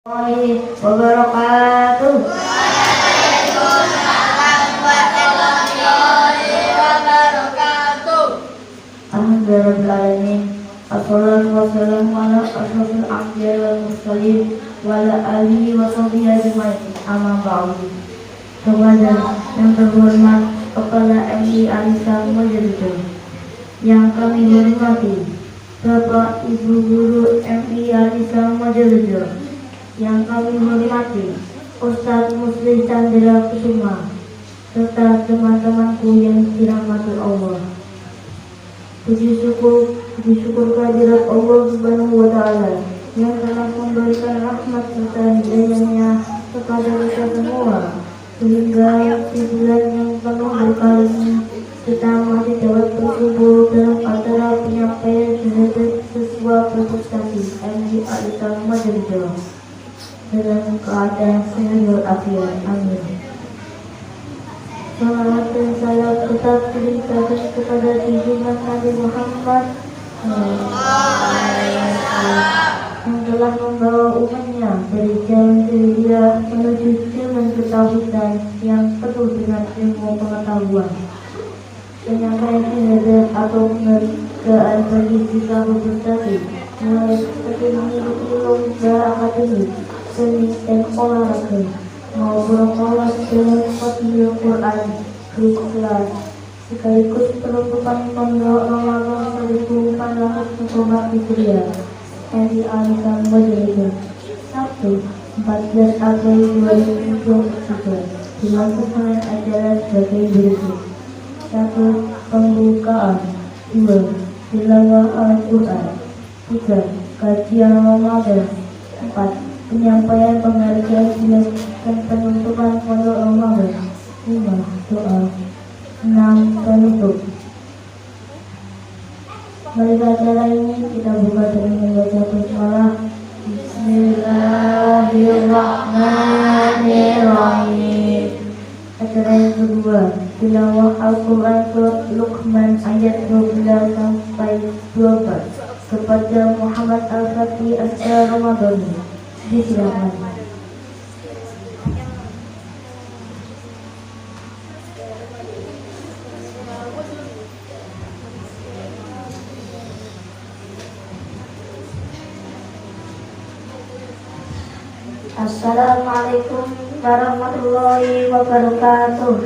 Wabarakatuh. Alhamdulillahirrahmanirrahim. Assalatu wassalamu ala ashrafil anbiya'i wal mursalin wa ala alihi wa sahbihi ajma'in. Amma ba'du. Kepada yang terhormat Kepala MI Alisa Majaludin, yang kami hormati Bapak Ibu Guru MI Alisa Majaludin, yang kami hormati Ustadz Musli Chandra Kusuma, serta teman-temanku yang dirahmati Allah. Puji syukur kehadirat Allah Subhanahu wa Ta'ala yang telah memberikan rahmat serta hidayahnya kepada kita semua, sehingga di bulan yang penuh berkah ini kita masih dapat berkumpul dalam acara penyampaian syahadat siswa prestasi MI Alisa Majaludin dalam keadaan sehat walafiat. Amin. Salawat dan salam tetap dilimpahkan kepada junjungan Nabi Muhammad yang telah membawa umatnya dari jalan jahiliyah menuju jalan ketauhidan yang penuh dengan ilmu pengetahuan. Penyampaian syahadat atau penghargaan bagi siswa berprestasi mulai seperti mengikuti lomba akademik, seni dan olahraga maupun kelas dalam fadhil Quran di kelas, sekaligus penutupan pondok Ramadan 1400 Hijriah MI Alisa Majaludin Sabtu 14 April 2023 dilakukan acara sebagai berikut: 1. Pembukaan. 2. Tilawah Al-Quran. 3. Kajian Ramadan. 4. Penyampaian penghargaan dan penutupan pondok Ramadan. 5. Doa. 6. Penutup. Pada acara ini kita buka dengan membaca basmalah. Bismillahirrahmanirrahim. Acara yang kedua, tilawah Al-Quran surat Luqman ayat 12 sampai 12 kepada Muhammad Al-Fatih As-Ramadhani. Disilakan. Assalamualaikum warahmatullahi wabarakatuh.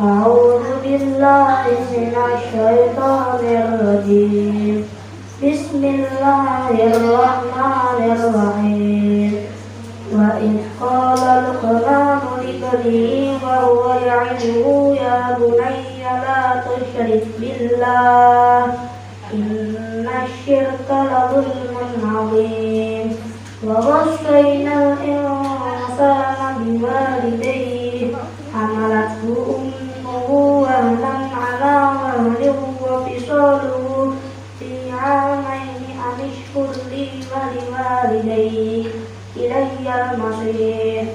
A'udzu billahi minasy syaithanir rajim. Bismillahirrahmanirrahim. Wa idh qala Luqmanu libnihi wa huwa ya'iduhu ya bunayya la tusyrik billah inna syirka la zulmun 'adzim. Wa wassayna al-insana biwalidayhi hamalathu ummuhu wahnan 'ala wahnin wa fisaluhu fi 'amaini an ishkur li wa liwalidayhi ilayya al-masir.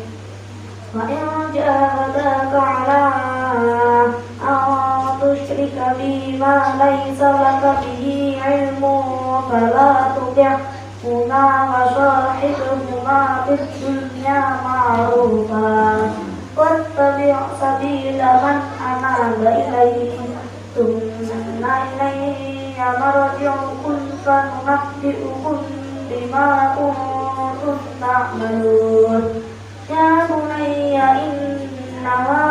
Wa in jahadaka 'ala an tusyrika bima laysa laka bihi 'ilmun fala tuti'huma wa sahibhuma fid dunya ma'rufa wattabi' sabila man anaba ilayya thumma ilayya marji'ukum fanunabbi'ukum bima kuntum ta'malun. Ya bunayya innaha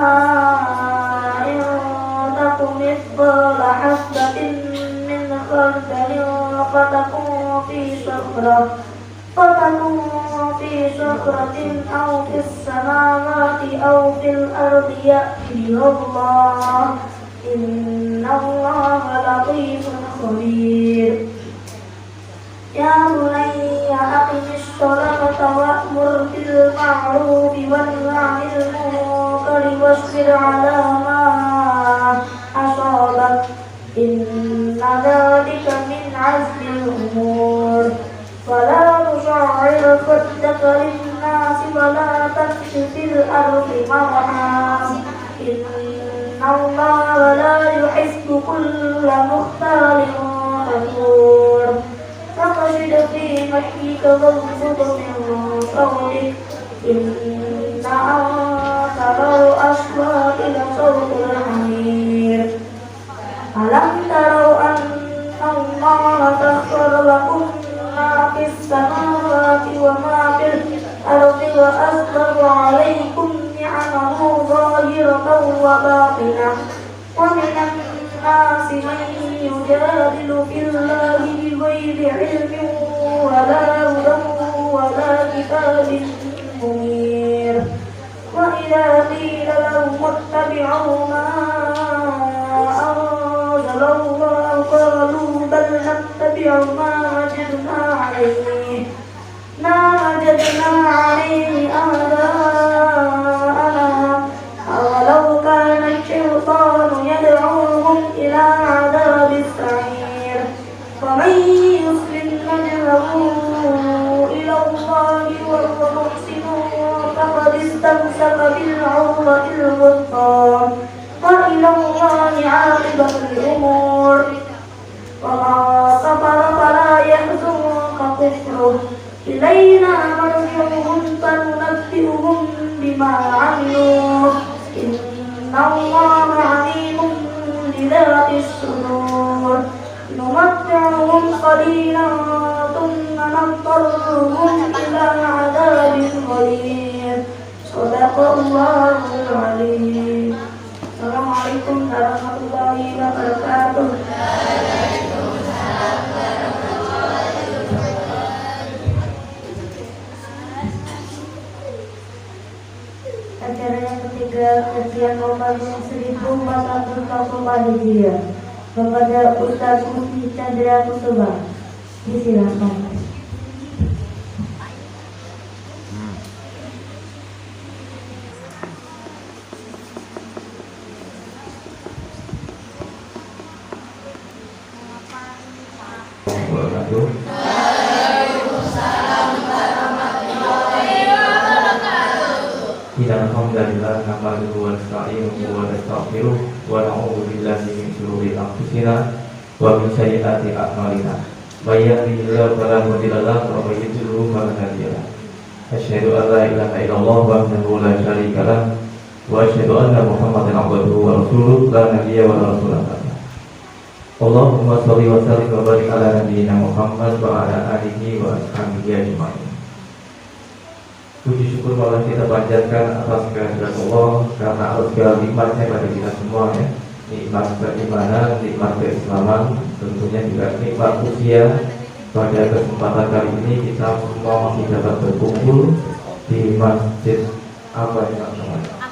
in takum mithqala habatin min khardalin fatakun fi sakhratin aw fis samawati aw fil ardi ya'ti Allah innallaha latifun khabir. Ya bunayya aqimis sholata wa'mur bil ma'rufi wanha 'anil munkari wasbir 'ala ma asabak inna dhalika min 'azmil umur. Wala tusa'ir khaddaka lin-nasi wala tamshi fil ardi marha innallaha la yuhibbu kulla mukhtalin تغضب من قولك إن أنكر الأصوات لصوت الحمير ألم تروا أن الله سخر لكم ما في السماوات وما في الأرض وأسبغ عليكم نعمه ظاهرة وباطنة ومن الناس من يجادل في الله بغير علم ولا هدى ولا كتاب منير وإذا قيل لهم اتبعوا ما أنزل الله قالوا بل نتبع ما وجدنا عليه آباءنا أولو كان الشيطان يدعوهم إلى عذاب السعير ومن يسلم وجهه إلى الله وهو محسن فقد استمسك بالعروة الوثقى وإلى الله عاقبة الأمور وما كفر فلا يحزنك كفره إلينا مرجعهم فننبئهم بما عملوا إن الله عليم بذات الصدور نمتعهم قليلا ثم نضطرهم إلى عذاب غليظ صدق الله العظيم. Assalamualaikum warahmatullahi wabarakatuh. Acara yang ketiga, kajian Ramadan 1444 Hijriah kepada Ustaz Mufti Chandra Kusuma. Disilakan. Alhamdulillah nahmaduhu wa nasta'inuhu wa nastaghfiruh wa na'udzu billahi min shururi anfusina wa min sayyiati a'malina. May yahdihillahu fala mudilla lahu wa may yudlil fala hadiya lahu. Asyhadu an la ilaha illallah wahdahu la syarika lahu wa asyhadu anna Muhammadan abduhu wa rasuluh la nabiyya wa la rasula ba'dahu. Allahumma shalli wa sallim wa barik ala nabiyyina Muhammad wa ala alihi wa ashabihi ajma'in. Puji syukur malah kita panjatkan atas kehadirat Allah karena segala nikmatnya pada kita semua ya. Nikmat berimanan, nikmat keislaman, tentunya juga nikmat usia. Pada kesempatan kali ini kita semua masih dapat berkumpul di masjid apa yang namanya?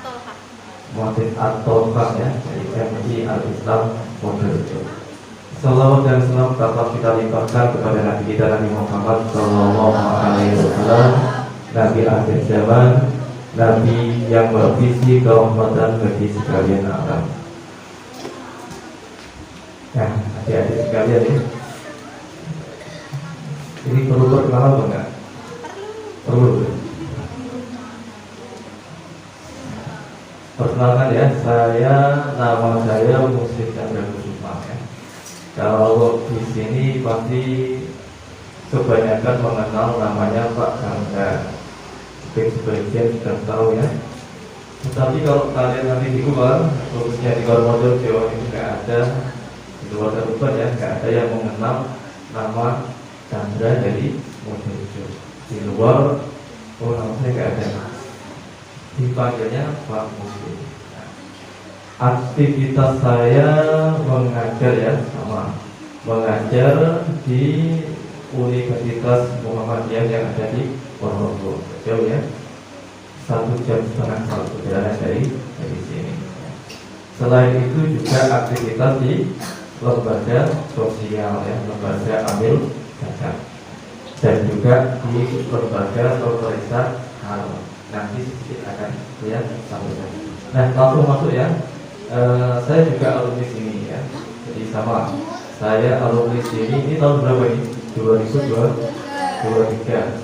Masjid At-Tolfah ya, dari MI Al-Islam Pondok. Salawat dan salam tetap kita limpahkan kepada Nabi kita Nabi Muhammad Sallallahu Alaihi Wasallam, Nabi akhir zaman, Nabi yang bervisi keumatan bagi sekalian alam. Nah, adik-adik sekalian ya, ini perlu perkenalan atau enggak? Perlu. Perkenalkan ya, nama saya Muslim Chandra Kusuma ya. Kalau di sini pasti kebanyakan mengenal namanya Pak Chandra. Sebagian sudah tahu ya. Tetapi kalau kalian nanti di luar, khususnya di luar model Jawa ini nggak ada, di luar Kabupaten ya, nggak ada yang mengenal nama Chandra dari model Jawa. Di luar, nama saya nggak ada. Dipanggilnya Pak Muslim. Aktivitas saya mengajar ya, sama mengajar di Universitas Muhammadiyah yang ada di Ponorogo, jauh ya, 1,5 jam perjalanan dari sini. Selain itu juga aktivitas di lembaga sosial ya, lembaga amil zakat, dan juga di lembaga otorita halal. Nanti sedikit akan lihat sampaikan. Nah, langsung masuk ya. Saya juga alumni sini ya, jadi sama. Saya alumni sini ini tahun berapa ini? 2023.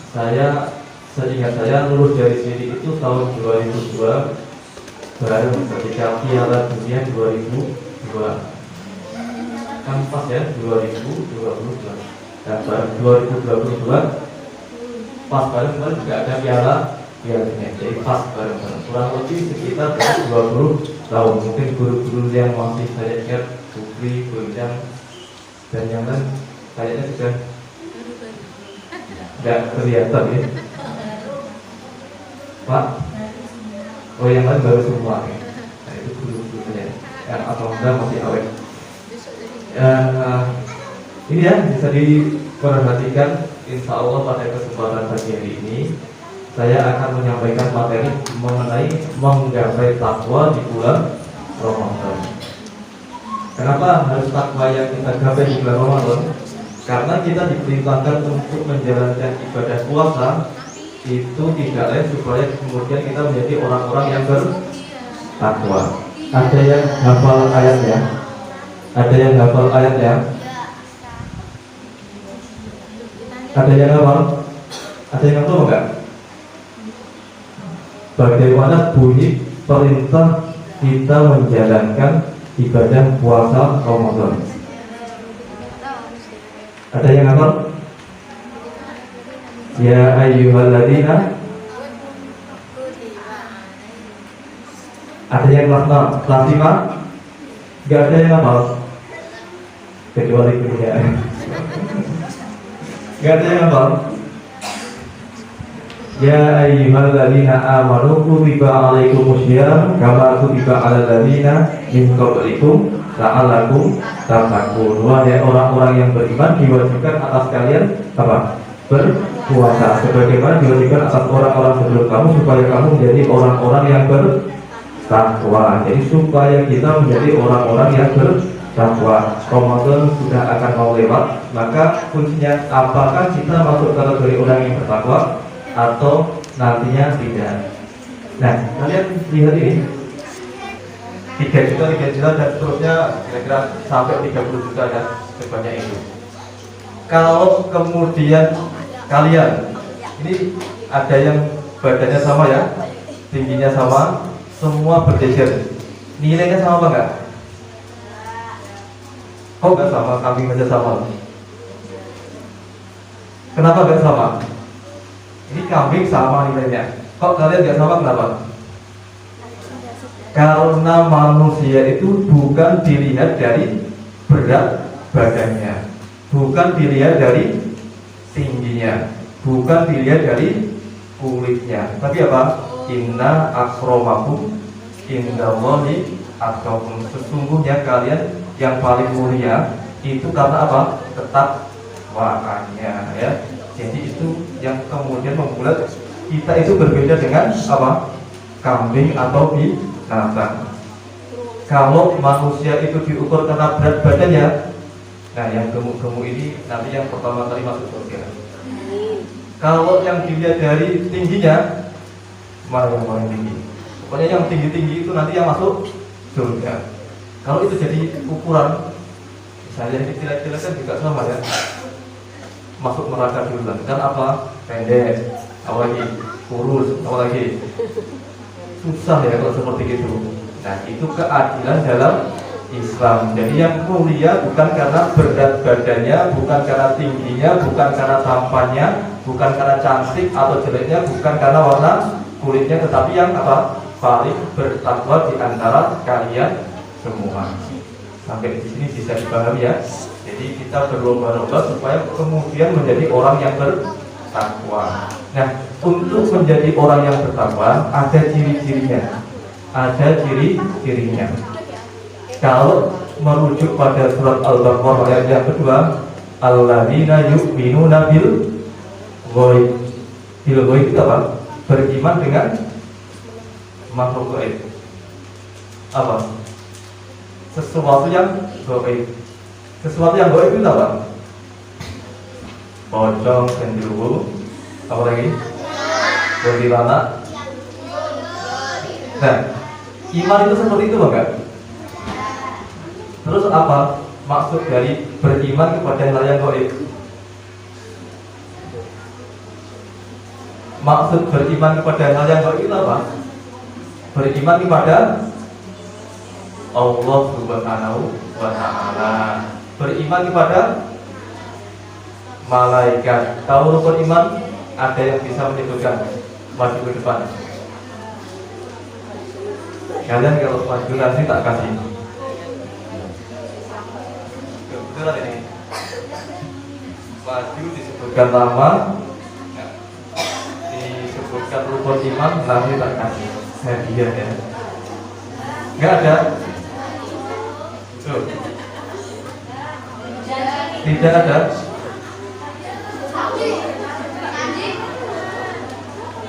Saya seingat saya lulus dari sini itu tahun 2002, baru ketika Piala Dunia 2002 kan pas ya 2022, dan baru 2022 pas bareng-bareng juga ada pialanya, jadi pas bareng-bareng kurang lebih sekitar 20 tahun. Mungkin guru-guru yang masih saya ingat, Supri, Bonjang, dan yang lain kayaknya sudah nggak kelihatan ya Pak. Oh yang lain baru semua ya. Nah itu guru-guru saya yang alhamdulillah masih awet. Ini ya bisa diperhatikan. Insya Allah pada kesempatan pagi hari ini saya akan menyampaikan materi mengenai menggapai takwa di bulan Ramadan. Kenapa harus takwa yang kita gapai di bulan Ramadan? Karena kita diperintahkan untuk menjalankan ibadah puasa itu tidak lain supaya kemudian kita menjadi orang-orang yang bertakwa. Ada yang hafal ayatnya? Ada yang hafal ayatnya? Ada yang hafal? Ada yang hafal enggak? Bagaimana bunyi perintah kita menjalankan ibadah puasa Ramadan? Ada yang hafal? Ya ayyuhalladzina. Ada yang kelas 5? Gak ada yang hafal kecuali dunia. Gak ada yang hafal. Ya ayyuhalladzina amanu kutiba alaikumusyyam kama kutiba alal ladzina min qablikum la'allakum tattaqun. Wahai orang-orang yang beriman, diwajibkan atas kalian apa? Berpuasa sebagaimana diwajibkan atas orang-orang sebelum kamu supaya kamu menjadi orang-orang yang bertakwa. Jadi supaya kita menjadi orang-orang yang bertakwa. Ramadan sudah akan mau lewat, maka kuncinya apakah kita masuk kategori orang yang bertakwa atau nantinya tidak. Nah, kalian lihat ini 3 juta dan seterusnya kira-kira sampai 30 juta dan sebanyak itu. Kalau kemudian kalian ini ada yang badannya sama ya, tingginya sama, semua berjejer, nilainya sama apa enggak? Kok enggak sama? Kambing aja sama. Kenapa enggak sama? Ini kambing sama nilainya. Kok kalian nggak sama, kenapa? Karena manusia itu bukan dilihat dari berat badannya, bukan dilihat dari tingginya, bukan dilihat dari kulitnya, tapi apa? Inna akramakum indallahi atqakum. Sesungguhnya kalian yang paling mulia itu karena apa? Ketakwaannya ya. Jadi itu yang kemudian membuat kita itu berbeda dengan apa? Kambing atau binatang. Kalau manusia itu diukur karena berat badannya, nah yang gemuk-gemuk ini nanti yang pertama kali masuk surga. Kalau yang dilihat dari tingginya, mana yang paling tinggi? Pokoknya yang tinggi-tinggi itu nanti yang masuk surga. Kalau itu jadi ukuran, misalnya kecil-kecil kan juga sama ya. Masuk neraka duluan kan apa? Pendek, apalagi kurus, apalagi susah ya kalau seperti itu. Nah itu keadilan dalam Islam. Jadi yang mulia bukan karena berat badannya, bukan karena tingginya, bukan karena tampannya, bukan karena cantik atau jeleknya, bukan karena warna kulitnya, tetapi yang apa? Paling bertakwa di antara kalian semua. Sampai di sini bisa dipahami ya. Jadi kita berlomba-lomba supaya kemudian menjadi orang yang bertakwa. Nah, untuk menjadi orang yang bertakwa ada ciri-cirinya. Ada ciri-cirinya. Kalau merujuk pada surat Al-Baqarah ayat yang kedua, alladzina yu'minuna bil ghaib. Bil ghaib itu apa? Beriman dengan makhluk gaib. Apa? Sesuatu yang gaib. Sesuatu yang gaib itu apa? Pocong, genderuwo, apa lagi? Kuntilanak. Nah, iman itu seperti itu enggak? Terus apa maksud dari beriman kepada hal yang gaib? Maksud beriman kepada hal yang gaib itu apa? Beriman kepada Allah Subhanahu wa ta'ala. Beriman kepada malaikat. Tahu rukun iman? Ada yang bisa menyebutkan? Maju ke depan. Kalian kalau maju nanti tak kasih. Betul ini. Maju disebutkan nama, disebutkan rukun iman, nanti tak kasih hadiah ya. Enggak ada. Tuh. Tidak ada.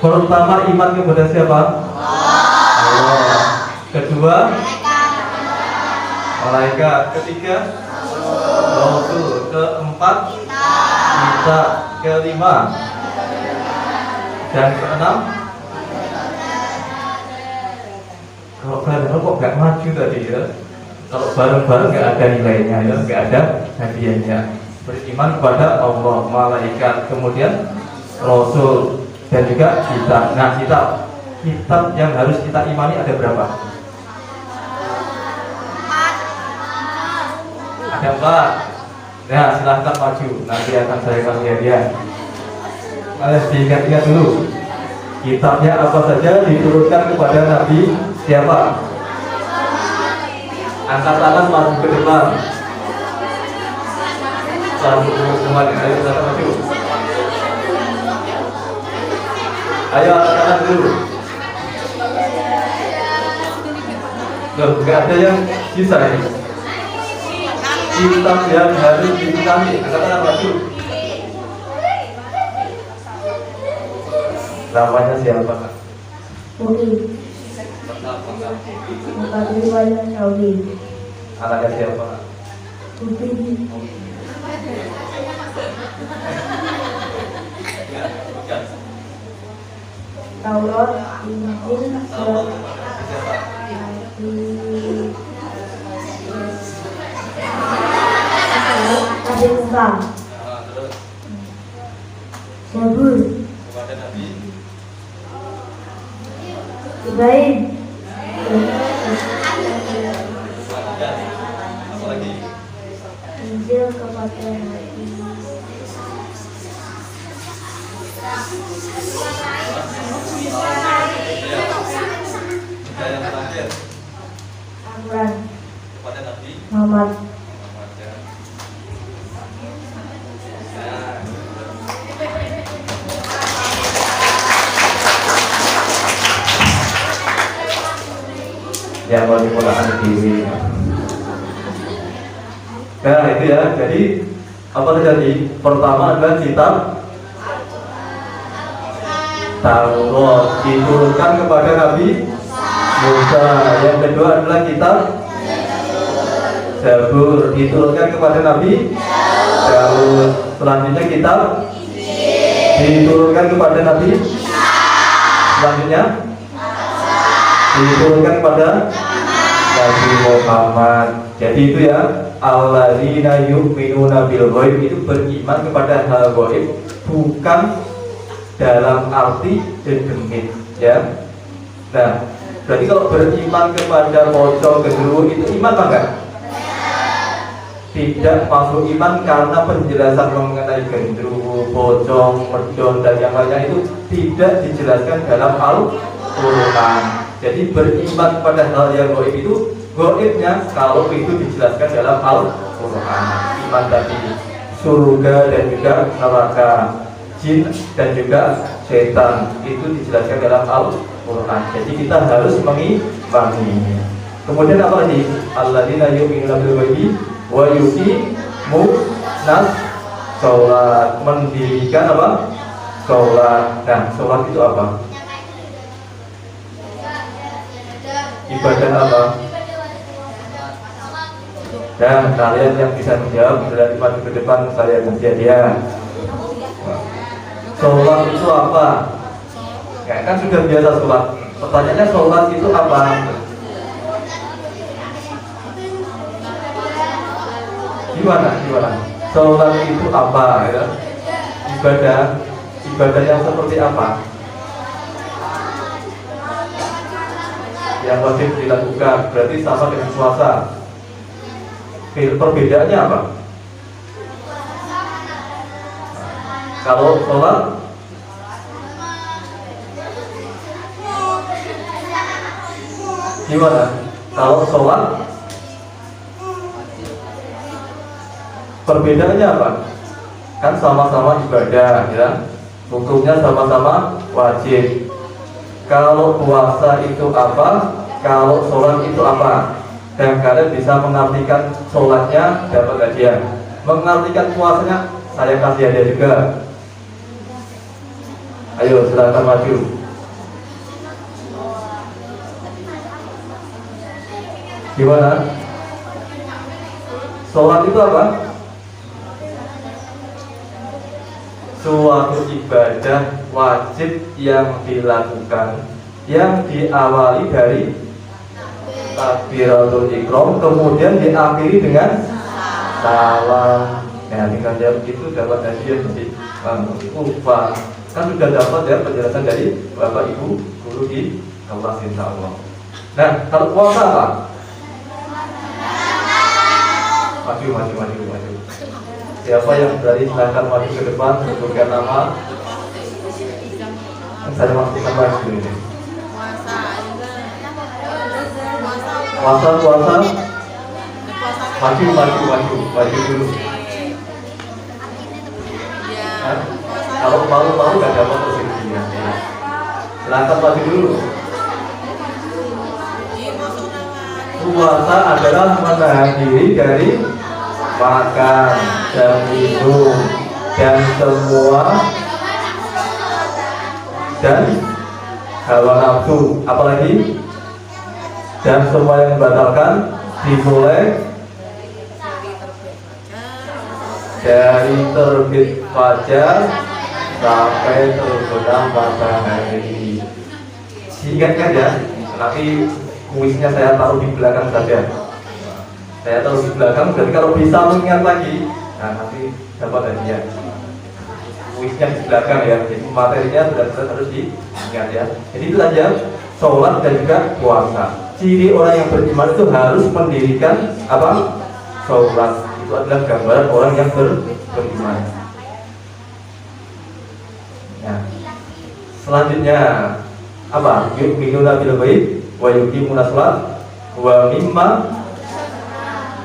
Pertama iman kepada siapa? Allah. Kedua malaikat. Ketiga Rasul. Keempat kita. Kelima dan keenam. Kalau kalian kok nggak maju tadi ya? Kalau bareng-bareng nggak ada nilainya ya, nggak ada hadiahnya. Beriman kepada Allah, malaikat, kemudian Rasul dan juga kitab. Nah, kitab yang harus kita imani ada berapa? Ada 4. Nah, silahkan maju. Nanti akan saya kasih hadiah. Kalian diingat-ingat dulu. Kitabnya apa saja diturunkan kepada Nabi siapa? Angkat tangan maju ke depan. Satu semuanya, ayo kita maju. Ayo angkat tangan dulu. Loh, nggak ada yang bisa ini. Kitab yang harus diimani. Angkat tangan maju. Namanya siapa? Uri. Mengkaji wajah Saudi. Anaknya siapa? Putri. Taurat, Injil, Surat Nabi Musa. Zabur. Ibrahim. Injil kepada Nabi Amran Muhammad. Yang mau dimulakan diri. Nah itu ya, jadi apa terjadi? Pertama adalah kitab Taurat diturunkan kepada Nabi Musa. Yang kedua adalah kitab Zabur diturunkan kepada Nabi Daud. Selanjutnya kitab diturunkan kepada Nabi. Selanjutnya diturunkan kepada Nabi Muhammad. Jadi itu ya, alladzina yu'minuna bil ghaib, itu beriman kepada hal gaib, bukan dalam arti demit ya. Nah, berarti kalau beriman kepada pocong genderuwo itu iman apa enggak? Tidak masuk iman karena penjelasan mengenai genderuwo, pocong, medon dan yang lainnya itu tidak dijelaskan dalam Al-Qur'an. Jadi beriman pada hal yang gaib itu gaibnya kalau itu dijelaskan dalam Al-Qur'an. Iman tadi surga dan juga neraka, jin dan juga setan itu dijelaskan dalam Al-Qur'an. Jadi kita harus mengimani. Kemudian apa lagi? Alladzina yu'minuna bil ghaibi wa yuqimunas sholat, mendirikan apa? Sholat. Nah, sholat itu apa? Ibadah apa? Dan kalian yang bisa menjawab berarti maju ke depan, saya kasih hadiah. Sholat itu apa? Ya, kan sudah biasa sholat. Pertanyaannya sholat itu apa? Gimana? Sholat itu apa? Ya? Ibadah yang seperti apa? Yang wajib dilakukan, berarti sama dengan puasa. Perbedaannya apa? Kalau sholat Gimana? Kalau sholat perbedaannya apa? Kan sama-sama ibadah ya, hukumnya sama-sama wajib. Kalau puasa itu apa? Kalau sholat itu apa? Dan kalian bisa mengartikan sholatnya dapat hadiah, mengartikan puasanya saya kasih hadiah juga. Ayo silakan maju. Gimana? Sholat itu apa? Suatu ibadah wajib yang dilakukan, yang diawali dari takbiratul ihram, kemudian diakhiri dengan salam. Nah, dengan jawab itu dapat hadiah nanti. Lupa kan sudah dapat ya penjelasan dari Bapak Ibu guru di kelas insya Allah. Nah, kalau puasa apa? Maju. Siapa yang berani silakan maju ke depan, sebutkan nama. Saya maksudkan maju ini. Puasa. Maju dulu. Nah, kalau malu nggak dapat rezekinya. Silakan maju dulu. Puasa adalah menahan diri dari makan dan minum dan semua dan hawa nafsu, apalagi dan semua yang membatalkan, dimulai dari terbit fajar sampai terbenam matahari. Diingatkan ya, nanti kuisnya saya taruh di belakang saja. Saya taruh di belakang, jadi kalau bisa mengingat lagi, nah nanti dapat hadiah. Kuisnya di belakang ya, jadi materinya sudah harus diingat ya. Jadi itu saja, sholat dan juga puasa. Ciri orang yang beriman itu harus mendirikan apa? Sholat. Itu adalah gambaran orang yang beriman. Nah, selanjutnya apa? Yu'minuna bil ghaib wa yuqimuna shalah wa mimma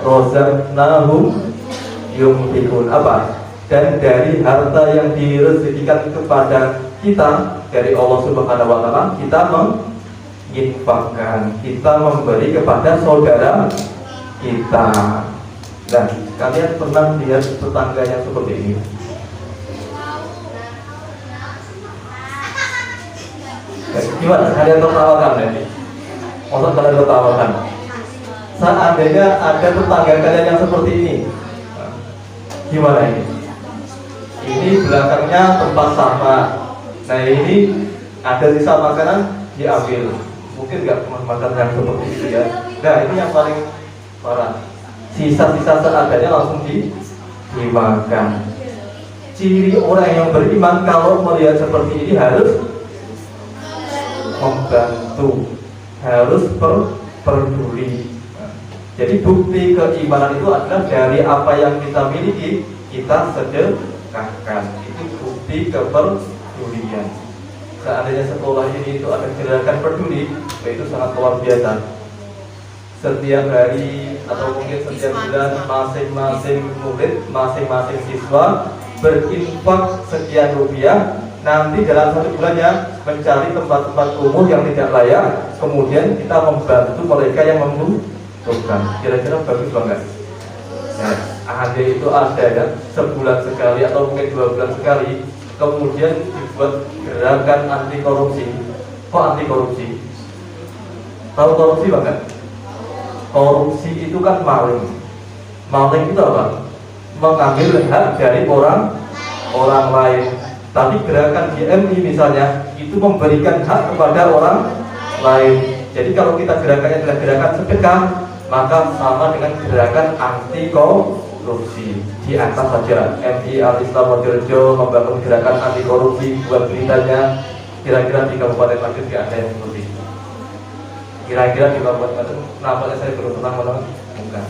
razaqnahum yunfiqun. Apa? Dan dari harta yang direzekikan kepada kita dari Allah Subhanahu wa taala, kita menginfakkan, kita memberi kepada saudara kita. Dan kalian pernah lihat tetangga yang seperti ini? Gimana? Kalian tertawakan ini? Maksud kalian tertawakan? Seandainya ada tetangga kalian yang seperti ini, gimana ini? Ini belakangnya tempat sampah. Nah ini ada sisa makanan diambil. Mungkin nggak makan yang seperti itu ya. Nah ini yang paling parah. Sisa-sisa seadanya langsung dimakan. Ciri orang yang beriman kalau melihat seperti ini harus membantu, harus peduli. Jadi bukti keimanan itu adalah dari apa yang kita miliki kita sedekahkan. Itu bukti kepedulian. Seandainya sekolah ini itu ada gerakan peduli, itu sangat luar biasa. Setiap hari atau mungkin setiap bulan masing-masing murid, masing-masing siswa berinfak sekian rupiah. Nanti dalam satu bulannya mencari tempat-tempat umum yang tidak layak, kemudian kita membantu mereka yang membutuhkan. Kira-kira bagus banget. Nah, AHD itu ada ya, sebulan sekali atau mungkin 2 bulan sekali. Kemudian dibuat gerakan anti korupsi. Kok anti korupsi? Tahu korupsi banget? Korupsi itu kan maling. Maling itu apa? Mengambil hak dari orang lain. Tapi gerakan GMI misalnya itu memberikan hak kepada orang lain. Jadi kalau kita gerakannya adalah gerakan sedekah, maka sama dengan gerakan anti korupsi. Di atas saja MI Al-Islam Mojorejo membangun gerakan anti korupsi. Buat beritanya, kira-kira di Kabupaten Madiun tidak ada yang seperti itu. Kira-kira di Kabupaten Madiun, nampaknya saya belum pernah menemukan.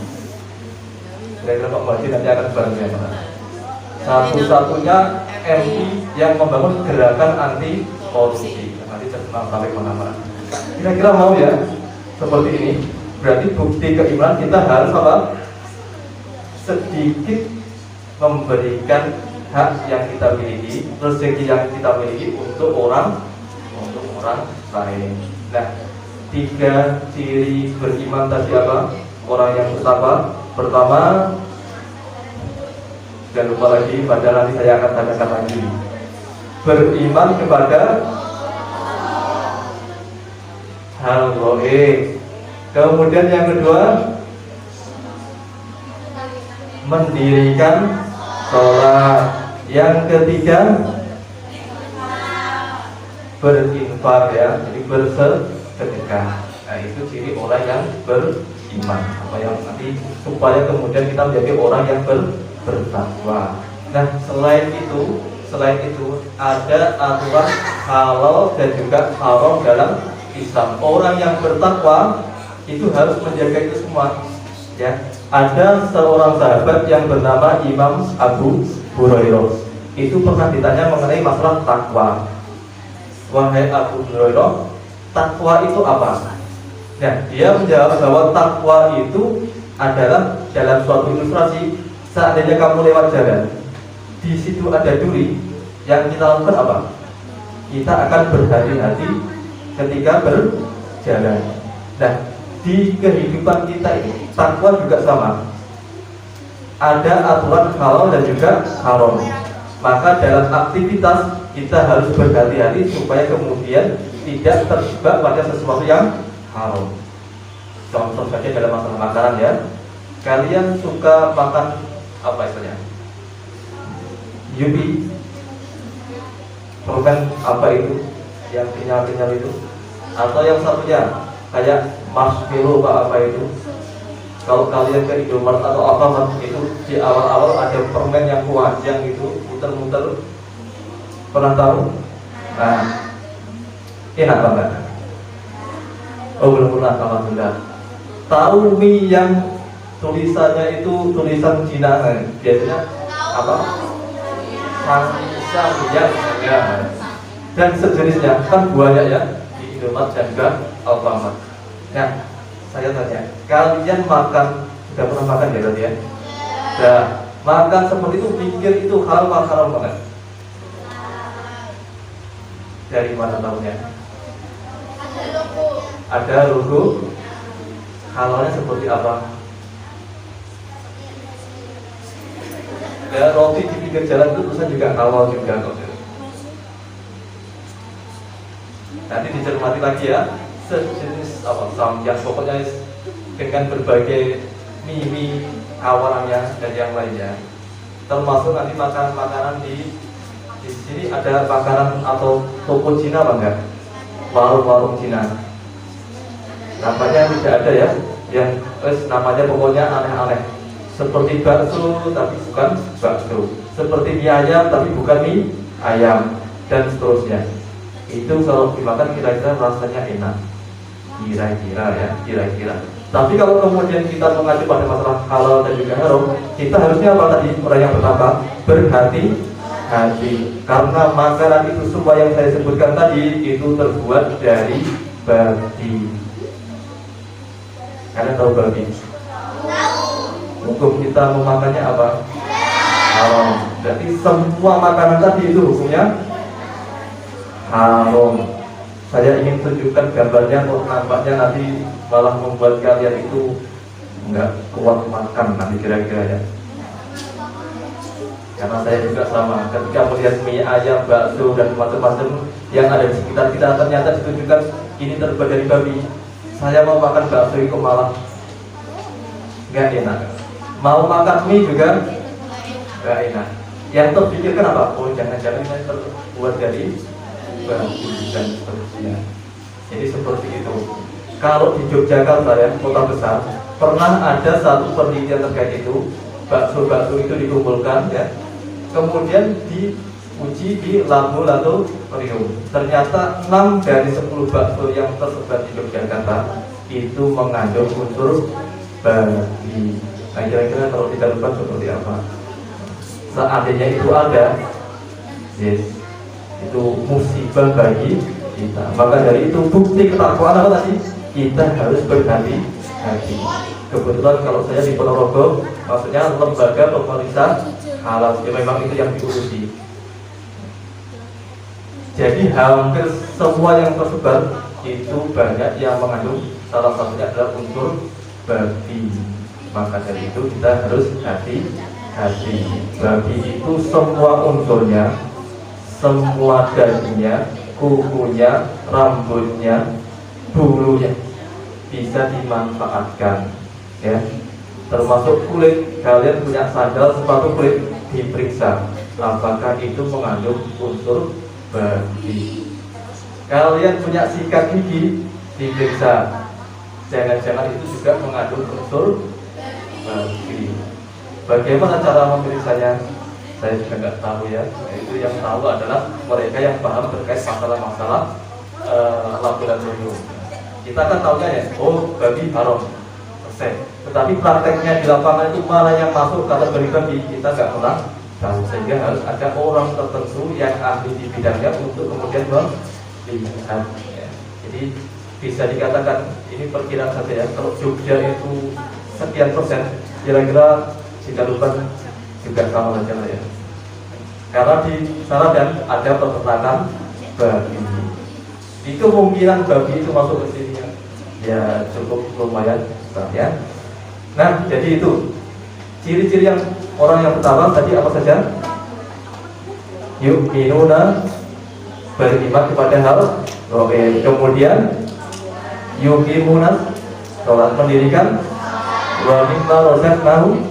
Kira-kira Pak Madi nanti akan bantu ya Pak. Satu-satunya MI yang membangun gerakan anti korupsi. Nanti saya kenal sampai mana-mana. Kira-kira mau ya? seperti ini, berarti bukti keimanan kita harus apa? Sedikit memberikan hak yang kita miliki, rezeki yang kita miliki untuk orang lain. Nah, 3 ciri beriman tadi apa? Orang yang bertakwa. Pertama, jangan lupa lagi, pada nanti saya akan tanyakan lagi. Beriman kepada hal gaib. Kemudian yang kedua, mendirikan sholat. Yang ketiga, berinfak, ya, jadi bersedekah. Nah, itu ciri orang yang beriman. Apa yang nanti supaya kemudian kita menjadi orang yang bertakwa. Nah, selain itu ada aturan halal dan juga haram dalam Islam. Orang yang bertakwa itu harus menjaga itu semua. Ya, ada seorang sahabat yang bernama Imam Abu Hurairah. Itu pernah ditanya mengenai masalah takwa. Wahai Abu Hurairah, takwa itu apa? Nah, dia menjawab bahwa takwa itu adalah dalam suatu ilustrasi. Seandainya kamu lewat jalan, di situ ada duri, yang kita lakukan apa? Kita akan berhati-hati ketika berjalan. Nah, di kehidupan kita ini takwa juga sama. Ada aturan halal dan juga haram. Maka dalam aktivitas kita harus berhati-hati supaya kemudian tidak terjebak pada sesuatu yang haram. Contoh saja dalam masalah makanan, ya. Kalian suka makan apa istilahnya? Yubi, permen apa itu? Yang kenyal-kenyal itu? Atau yang satunya kayak marshmallow apa itu? Kalau kalian ke Indomaret atau apa itu di awal-awal ada permen yang kuajang itu muter-muter, pernah tahu? Nah, enak banget. Oh, belum pernah, alhamdulillah. Tahu mie yang tulisannya itu tulisan Cina, biasanya apa? Samyang, ya. Dan sejenisnya kan banyak, ya, di Indomaret dan juga Alfamart. Nah, saya tanya, kalian makan, sudah pernah makan ya berarti, ya? Sudah makan seperti itu, pikir itu haram banget. Dari mana tahunya? Ada logo. Halalnya seperti apa? Ya, roti di pinggir jalan itu tulisan juga halal juga kok. Nanti dicermati lagi, ya. Sejenis apa? Samyang, pokoknya dengan berbagai mie awalannya dan yang lainnya. Termasuk nanti makanan di sini ada makanan atau toko Cina apa enggak? Warung-warung Cina. Namanya tidak ada, ya. Yang namanya pokoknya aneh-aneh. Seperti bakso tapi bukan bakso. Seperti mie ayam tapi bukan mie ayam, dan seterusnya. Itu kalau dimakan kira-kira rasanya enak. Kira-kira. Tapi kalau kemudian kita mengacu pada masalah halal dan juga haram, kita harusnya apa tadi? Orang yang pertama, berhati-hati. Karena makanan itu semua yang saya sebutkan tadi itu terbuat dari babi. Kalian tahu babi? Hukum kita memakannya apa? Haram. Jadi semua makanan tadi itu hukumnya haram. Saya ingin tunjukkan gambarnya, kok nampaknya nanti malah membuat kalian itu enggak kuat makan nanti kira-kira, ya. Karena saya juga sama, ketika melihat mie ayam, bakso dan macam-macam yang ada di sekitar kita, ternyata ditunjukkan ini terbuat dari babi. Saya mau makan bakso itu malah enggak enak. Mau makan mie juga enggak enak. Yang terpikirkan apa? Oh, jangan-jangan ini terbuat dari babi dan seterusnya. Jadi seperti itu. Kalau di Yogyakarta, ya, kota besar, pernah ada satu penelitian terkait itu. Bakso-bakso itu dikumpulkan, ya, kemudian diuji di laboratorium. Ternyata 6 dari 10 bakso yang tersebar di Yogyakarta itu mengandung unsur babi. Nah, kira-kira kalau kita lupa seperti apa? Seandainya itu ada, yes, itu musibah bagi kita. Maka dari itu bukti ketakwaan apa tadi? kita harus berhati-hati. Kebetulan kalau saya di Ponorogo, maksudnya lembaga pemeriksa halal, ya memang itu yang diurusi. Jadi hampir semua yang tersebar itu banyak yang mengandung, salah satunya adalah unsur babi. Maka dari itu kita harus hati-hati. Babi itu semua unsurnya, semua dagingnya, kukunya, rambutnya, bulunya bisa dimanfaatkan, ya. Termasuk kulit. Kalian punya sandal, sepatu kulit, diperiksa apakah itu mengandung unsur babi. Kalian punya sikat gigi, diperiksa jangan-jangan itu juga mengandung unsur babi. Bagaimana cara memeriksanya? Saya juga nggak tahu ya. Itu yang tahu adalah mereka yang paham terkait masalah-masalah laboratorium. Kita kan tahunya ya, oh babi haram, tetapi prakteknya di lapangan itu mana yang masuk kategori babi kita nggak pernah tahu, sehingga harus ada orang tertentu yang ahli di bidangnya untuk kemudian melihat, ya. Jadi bisa dikatakan ini perkiraan saja ya, kalau Jogja itu sekian persen, kira-kira Sidaluban juga sama saja lah ya, karena di sana dan ada peternakan babi. Di kemungkinan babi itu masuk ke sini ya cukup lumayan besar ya. Nah, jadi itu ciri-ciri yang orang yang pertama tadi apa saja? Yu'minuna, beriman kepada hal gaib. Kemudian yuqimuna, sholat, mendirikan, wa mimma razaqnahum,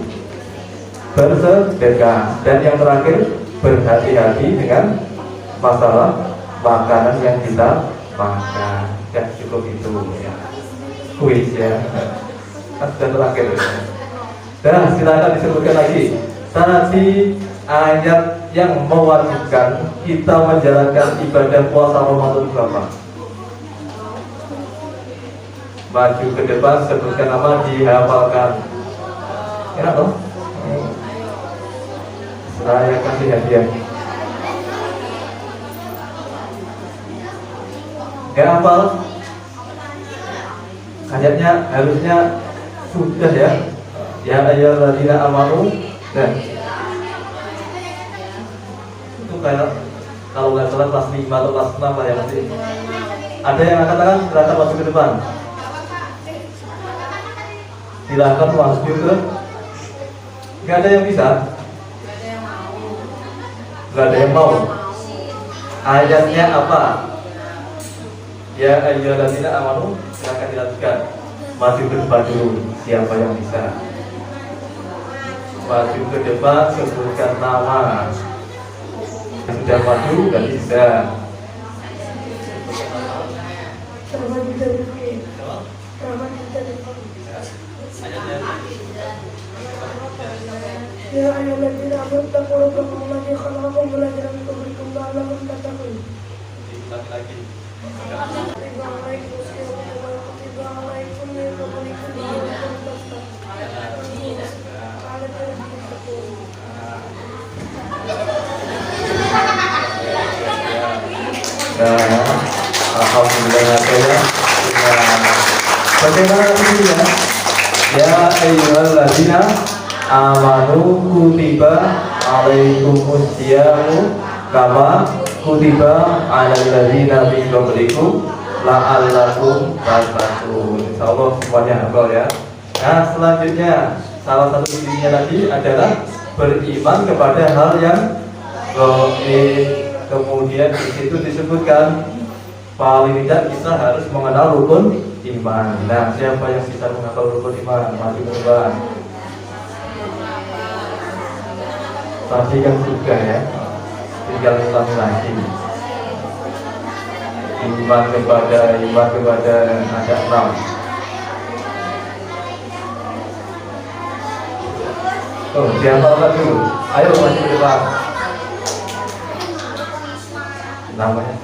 bersedekah, dan yang terakhir berhati-hati dengan masalah makanan yang kita makan. Ya cukup itu ya, kuis ya, kan sudah terakhir. Dan silakan disebutkan lagi tadi ayat yang mewajibkan kita menjalankan ibadah puasa Ramadan berapa? Maju ke depan, sebutkan nama, dihafalkan. Enak toh? Saya kasih hadiah. Gak hafal? Ayatnya harusnya sudah ya. Ya ayyuhalladzina amanu. Nah, itu kayak kalau nggak salah kelas 5 atau kelas 6 lah ya nanti. Ada yang katakan silakan maju ke depan. Silakan maju ke. Nggak ada yang bisa. Nggak ada yang mau. Ayatnya apa? Ya ayyuhalladzina amanu, silakan dilanjutkan. Maju ke depan dulu, siapa yang bisa? Maju ke depan, sebutkan nama. Sudah maju, dan bisa. Ya ayyuhalladzina amanu taqullaha alladzi khalaqakum wa lam yakun la'allakum tattaqun. Lagi. Alhamdulillah ya. Bagaimana ini ya? Ya ayyuhalladzina amanu kutiba alaikumusyiyamu kama kutiba alal ladzina min qablikum la'allakum tattaqun. Insyaallah semuanya hafal ya. Nah, selanjutnya salah satu intinya tadi adalah beriman kepada hal yang gaib. Kemudian di situ disebutkan paling tidak kita harus mengenal rukun iman. Nah, siapa yang bisa menghafal rukun iman? Maju ke depan. Tadi kan sudah ya, tinggal ulangi lagi. Iman kepada ada 6. Oh, dihafalkan dulu. Ayo maju ke depan. Namanya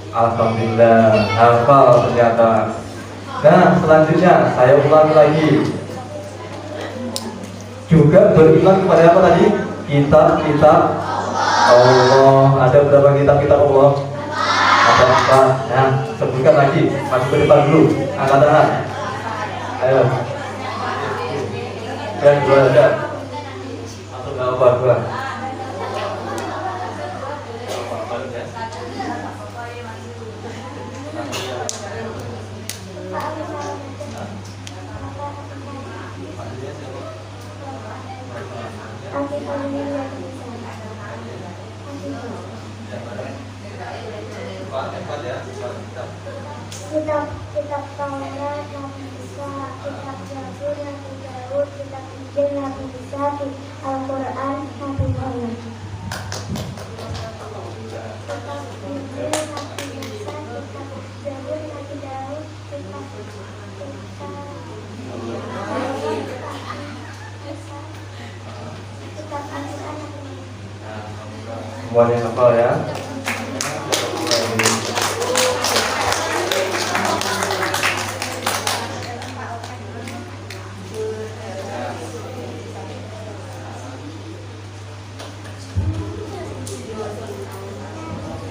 Alhamdulillah, hafal ternyata. Nah, selanjutnya saya ulangi lagi. Juga beriman kepada apa tadi? Kitab-kitab Allah. Ada berapa kitab-kitab Allah? Ada 4. Nah, sebutkan lagi. Masuk ke depan dulu. Angkat tangan. Ayo. Dan 2 aja. Masuk ke apa? 2. Kitab Taurat Nabi Isa, kitab Zabur Nabi Daud, kitab Injil Nabi Isa, Al-Quran Nabi Muhammad. Kitab Injil Nabi Isa, kitab Zabur Nabi Daud, kitab Semuanya hafal ya.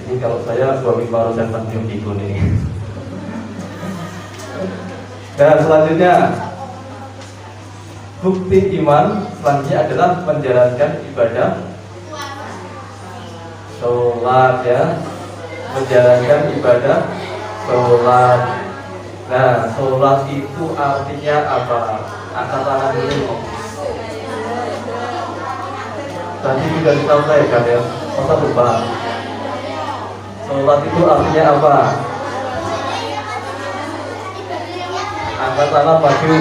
Jadi kalau saya suami baru saya penting ikut ini. Dan selanjutnya bukti iman selanjutnya adalah menjalankan ibadah sholat ya, menjalankan ibadah sholat. Nah, sholat itu artinya apa? Angkat tangan dulu. Tadi sudah disampaikan ya, masa lupa. Sholat itu artinya apa? Angkat tangan maju.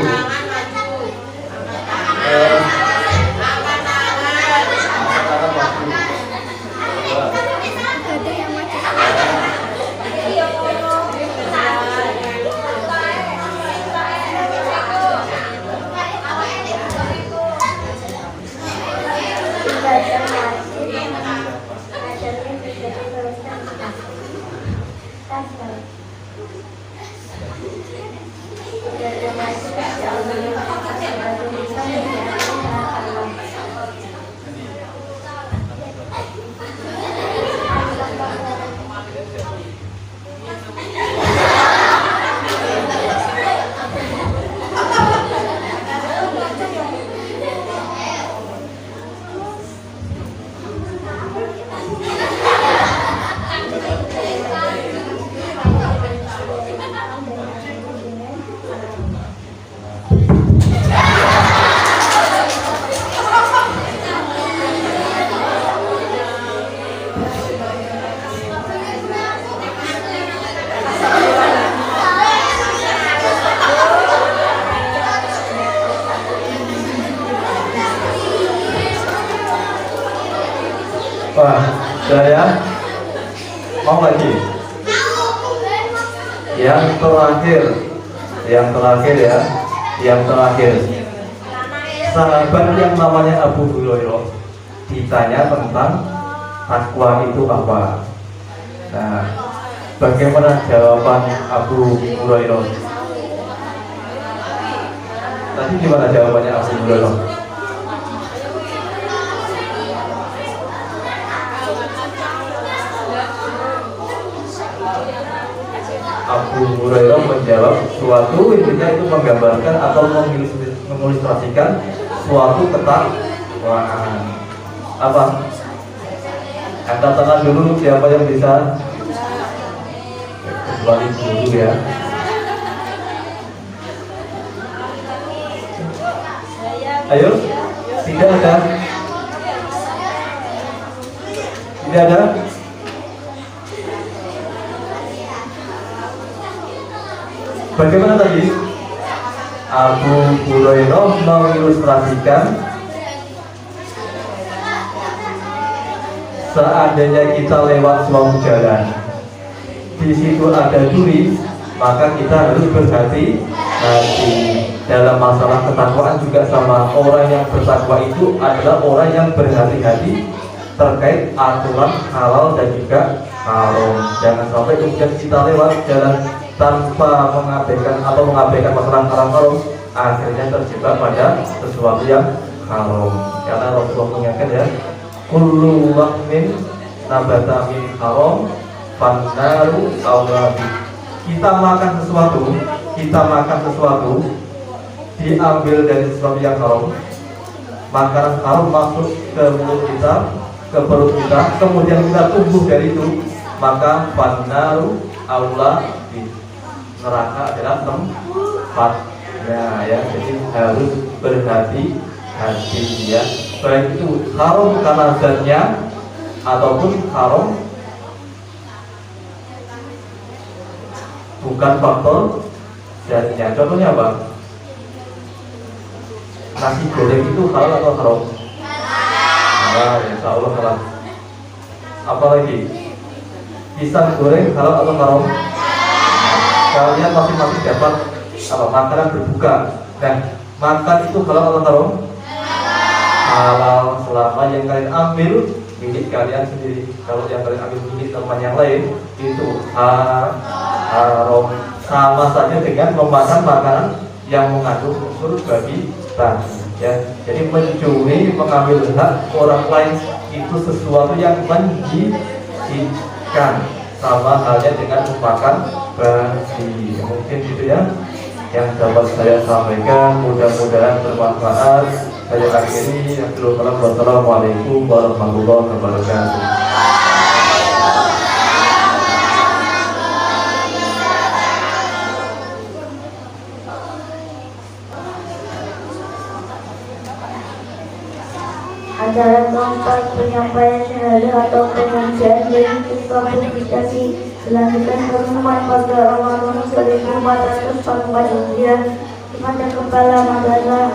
Wah, saya mau lagi. Yang terakhir ya, yang terakhir. Sahabat yang namanya Abu Hurairah ditanya tentang takwa itu apa. Nah, bagaimana jawaban Abu Hurairah? Tadi gimana jawabannya Abu Hurairah? Abu Hurairah menjawab suatu intinya itu menggambarkan atau mengilustrasikan suatu ketakwaan. Apa? Angkat tangan dulu siapa yang bisa. Kecuali dulu ya. Ayo, tidak ada. Tidak ada. Bagaimana tadi? Abu Hurairah mengilustrasikan seandainya kita lewat suatu jalan, di situ ada duri, maka kita harus berhati-hati. Dalam masalah ketakwaan juga sama, orang yang bertakwa itu adalah orang yang berhati-hati terkait aturan halal dan juga haram. Jangan sampai kemudian kita lewat jalan tanpa mengabaikan masalah haram haram, akhirnya terjebak pada sesuatu yang haram. Karena Rasulullah mengingatkan ya, kullu lahmin nabata min haram fannaru awlabi. Kita makan sesuatu diambil dari sesuatu yang haram, makanan haram masuk ke mulut kita, ke perut kita, kemudian kita tumbuh dari itu, maka fannaru awlabi, neraka adalah tempatnya ya. Jadi harus berhati-hati ya, baik itu haram karena zatnya ataupun haram bukan faktor zatnya. Contohnya apa? Nasi goreng itu halal atau haram? Halal, insya Allah halal. Apalagi pisang goreng halal atau haram? Kalian masing-masing dapat makanan berbuka. Nah, makan itu halal atau haram? Halal selama yang kalian ambil milik kalian sendiri. Kalau yang kalian ambil milik teman yang lain itu haram. Sama saja dengan memakan makanan yang mengandung unsur babi tadi ya. Jadi mencuri, mengambil hak orang lain itu sesuatu yang menjijikan, sama halnya dengan memakan babi. Mungkin itu ya yang dapat saya sampaikan, mudah-mudahan bermanfaat. Saya akhiri, wassalamualaikum warahmatullahi wabarakatuh. Acara keempat, penyampaian syahadah atau pengajian bagi siswa publikasi dilanjutkan pengumuman pada Ramadan 1444 Hijriah kepada Kepala Madrasah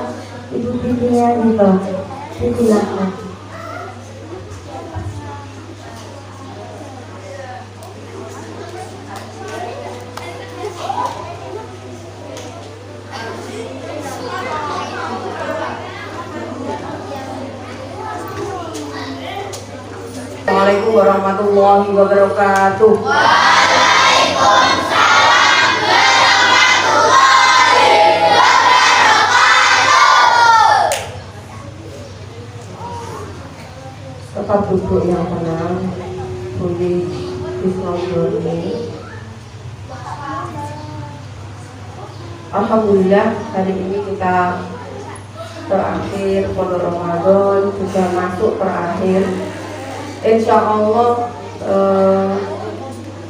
Ibu Bibinya Diva. Silakan. Assalamualaikum warahmatullahi wabarakatuh. Tetap duduk yang tenang, boleh bismillahirrahmanirrahim. Alhamdulillah, hari ini kita terakhir bulan Ramadan, juga masuk terakhir. Insya Allah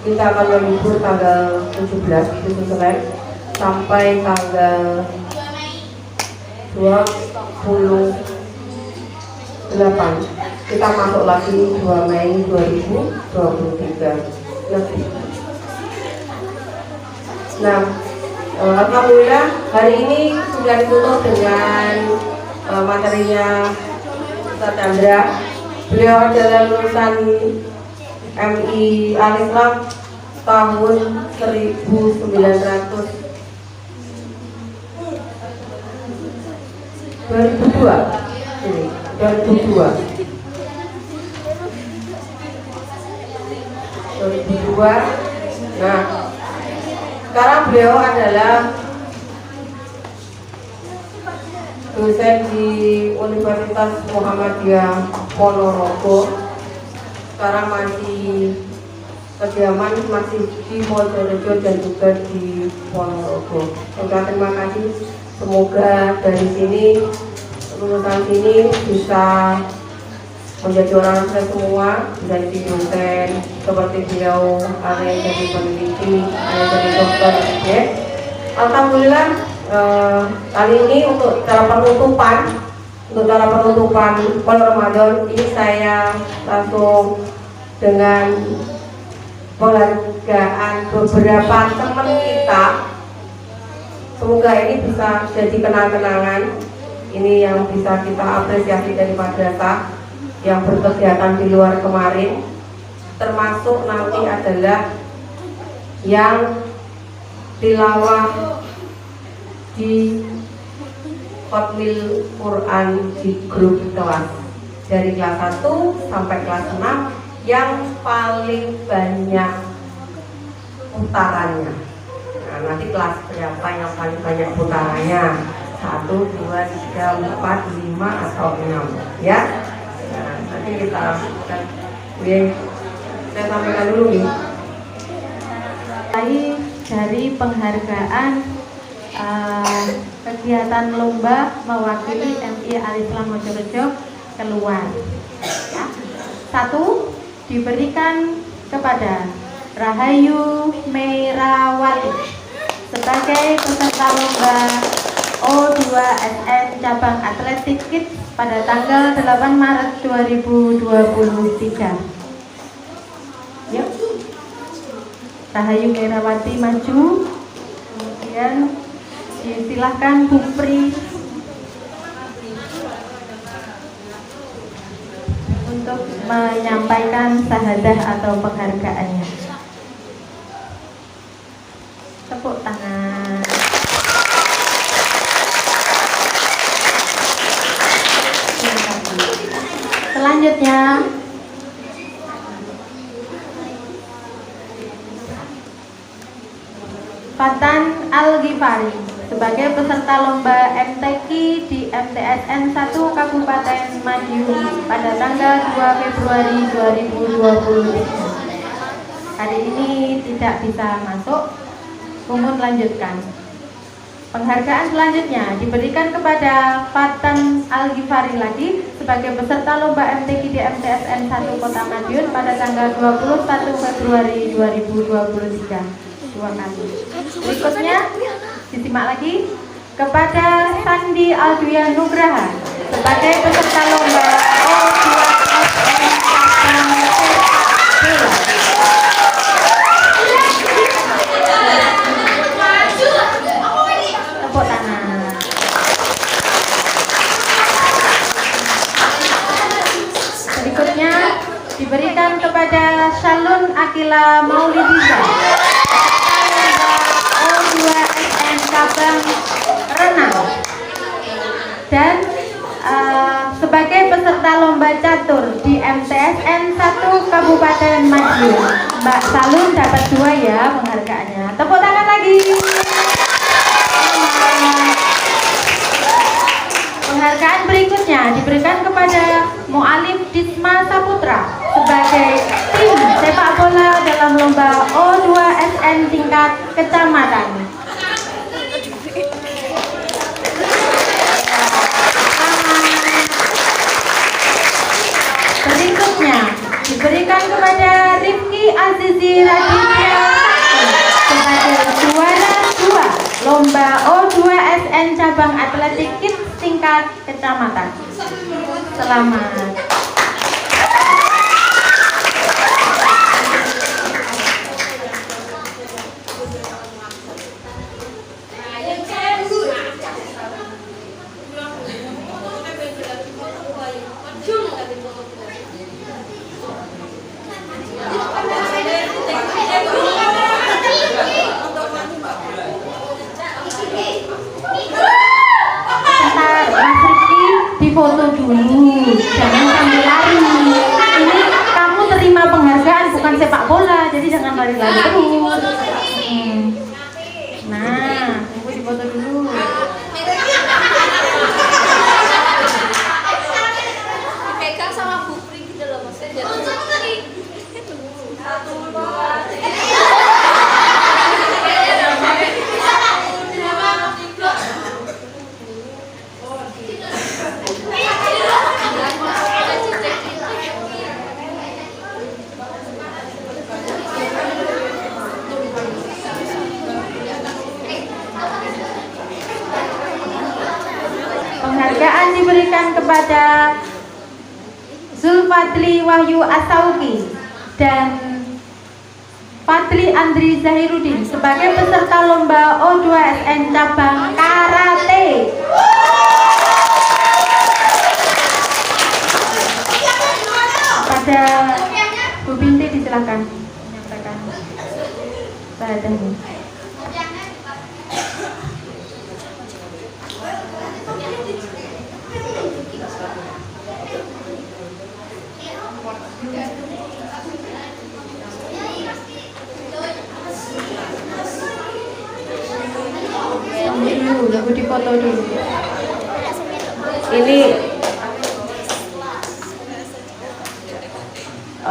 kita akan melibur tanggal 17 Senin sampai tanggal 28. Kita masuk lagi 2 Mei 2023. Nah, alhamdulillah hari ini sudah ditutup dengan materinya Ustaz Chandra. Beliau adalah lulusan MI Al-Islam tahun 1900 2002. Nah, sekarang beliau adalah dosen di Universitas Muhammadiyah Ponorogo. Sekarang masih kediaman masih di Mojorejo dan juga di Ponorogo. Terima kasih. Semoga dari sini lulusan sini bisa menjadi orang sukses semua, bisa jadi dosen seperti beliau, ada yang jadi peneliti, ada yang jadi dokter. Ya. Alhamdulillah. Kali ini untuk cara penutupan bulan Ramadan ini saya langsung dengan penghargaan beberapa teman kita. Semoga ini bisa jadi kenang-kenangan. Ini yang bisa kita apresiasi dari madrasah yang berkegiatan di luar kemarin, termasuk nanti adalah yang tilawah di Khatmil Quran di grup kelas. dari kelas 1 sampai kelas 6 yang paling banyak putarannya. Nah, nanti kelas berapa yang paling banyak putarannya? 1, 2, 3, 4, 5 atau 6 ya. Nah, nanti kita saya sampaikan dulu nih. Dari penghargaan kegiatan lomba mewakili MI Al-Islam Mojorejo keluar. Ya. 1 diberikan kepada Rahayu Meirawati sebagai peserta lomba O2SN cabang atletik kids pada tanggal 8 Maret 2023. Yuk. Rahayu Meirawati maju, kemudian disilahkan Bu Pri untuk menyampaikan sahadah atau penghargaannya. Tepuk tangan. Selanjutnya Fatan Al-Ghifari sebagai peserta lomba MTQ di MTSN 1 Kabupaten Madiun pada tanggal 2 Februari 2023. Hari ini tidak bisa masuk, Mumun lanjutkan. Penghargaan selanjutnya diberikan kepada Fatan Al-Ghifari lagi sebagai peserta lomba MTQ di MTSN 1 Kota Madiun pada tanggal 21 Februari 2023. 2 kali. Berikutnya disimak lagi kepada Sandi Alduya Nugraha sebagai peserta lomba O2SN cabang bola. Tepuk tangan. Berikutnya diberikan kepada Shalun Akila Maulidiza O2SN cabang renang dan sebagai peserta lomba catur di MTSN 1 Kabupaten Madiun. Mbak Salun dapat 2 ya penghargaannya. Tepuk tangan lagi. Penghargaan berikutnya diberikan kepada Mu'alim Disma Saputra sebagai tim sepak bola dalam lomba O2SN tingkat kecamatan. Berikutnya diberikan kepada Rifki Azizi Raditya sebagai juara 2 lomba O2SN cabang atletik kids tingkat kecamatan. Selamat. Foto dulu, jangan sambil lari. Ini kamu terima penghargaan bukan sepak bola, jadi jangan lari-lari terus. Nah, tunggu di foto dulu. Pegang sama Bu Pri gitu loh, maksudnya jatuh lagi. 1, 2, 3. Penghargaan diberikan kepada Zulfadli Wahyu Asauki dan Fadli Andri Zahirudin sebagai peserta lomba O2SN cabang karate. Pada Bu Binti disilakan menyampaikan sahadahnya. nunggu dipoto dulu.